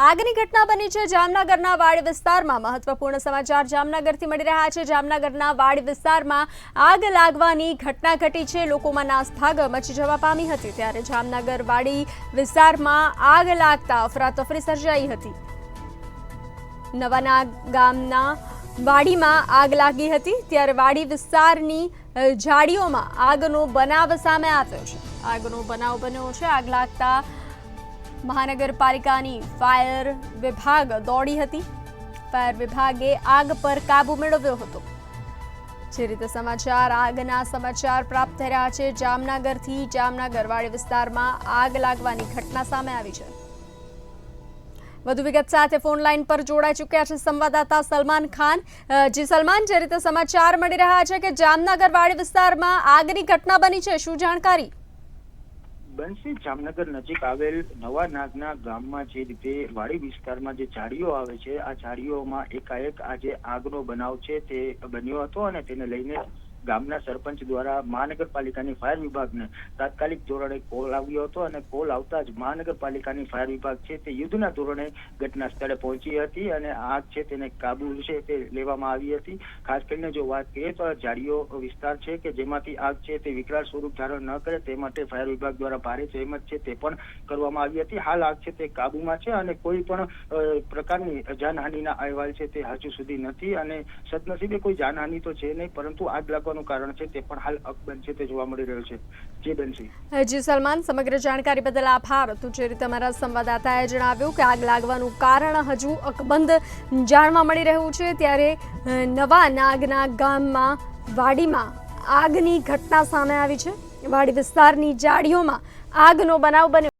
આગની ઘટના બની છે જામનગરના વાડી વિસ્તારમાં। મહત્વપૂર્ણ સમાચાર જામનગરથી મળી રહ્યા છે। જામનગરના વાડી વિસ્તારમાં આગ લાગવાની ઘટના ઘટી છે। લોકોમાં નાસભાગ મચી જવા પામી હતી। ત્યારે જામનગર વાડી વિસ્તારમાં આગ લાગતા અફરાતફરી સર્જાઈ હતી। નવાના ગામના વાડીમાં આગ લાગી હતી। ત્યારે વાડી વિસ્તારની ઝાડીઓમાં આગનો બનાવ સામે આવ્યો છે। આગનો બનાવ બન્યો છે। આગ લાગતા महानगरपालिकानी फायर विभाग दौड़ी हती। फायर विभागे आग पर काबू मेळव्यो हतो। जे रीते समाचार આગના સમાચાર પ્રાપ્ત થઈ રહ્યા છે જામનગરથી। જામનગર વાડી વિસ્તારમાં આગ લાગવાની ઘટના સામે આવી છે। વધુ વિગત સાથે ફોન લાઈન પર જોડાઈ ચૂક્યા છે સંવાદદાતા સલમાન ખાન। જી સલમાન, જે રીતે સમાચાર મળી રહ્યા છે કે જામનગર વાડી વિસ્તારમાં આગની ઘટના બની છે, શું જાણકારી? બંસી જામનગર નજીક આવેલ નવા નાગના ગામમાં જે રીતે વાડી વિસ્તારમાં જે ઝાડીઓ આવે છે, આ ઝાડીઓમાં એકાએક આ જે આગનો બનાવ છે તે બન્યો હતો અને તેને લઈને ગામના સરપંચ દ્વારા મહાનગરપાલિકાની ફાયર વિભાગને તાત્કાલિક ધોરણે કોલ આવ્યો હતો અને કોલ આવતા જ મહાનગરપાલિકાની ફાયર વિભાગ છે તે યુદ્ધના ધોરણે ઘટના સ્થળે પહોંચી હતી અને આગ છે તેને કાબુ છે તે લેવામાં આવી હતી। ખાસ કરીને જો વાત કરીએ તો ઝાડીઓ વિસ્તાર છે કે જેમાંથી આગ છે તે વિકરાળ સ્વરૂપ ધારણ ન કરે તે માટે ફાયર વિભાગ દ્વારા ભારે જહેમત છે તે પણ કરવામાં આવી હતી। હાલ આગ છે તે કાબુમાં છે અને કોઈ પણ પ્રકારની જાનહાનિના અહેવાલ છે તે હજુ સુધી નથી અને સદનસીબે કોઈ જાનહાનિ તો છે નહીં, પરંતુ આગ લાગવાનું કારણ છે તે પણ હાલ અકબંધ છે તે જોવા મળી રહ્યું છે। જી બંસી। જી સલમાન, સમગ્ર જાણકારી બદલ આભાર। તો જે રીતે અમારા સંવાદદાતાએ જણાવ્યું કે આગ લાગવાનું કારણ હજુ અકબંધ જાણવા મળી રહ્યું છે। ત્યારે નવા નાગના ગામમાં વાડીમાં આગની ઘટના સામે આવી છે। વાડી વિસ્તારની ઝાડીઓમાં આગનો બનાવ બન્યો।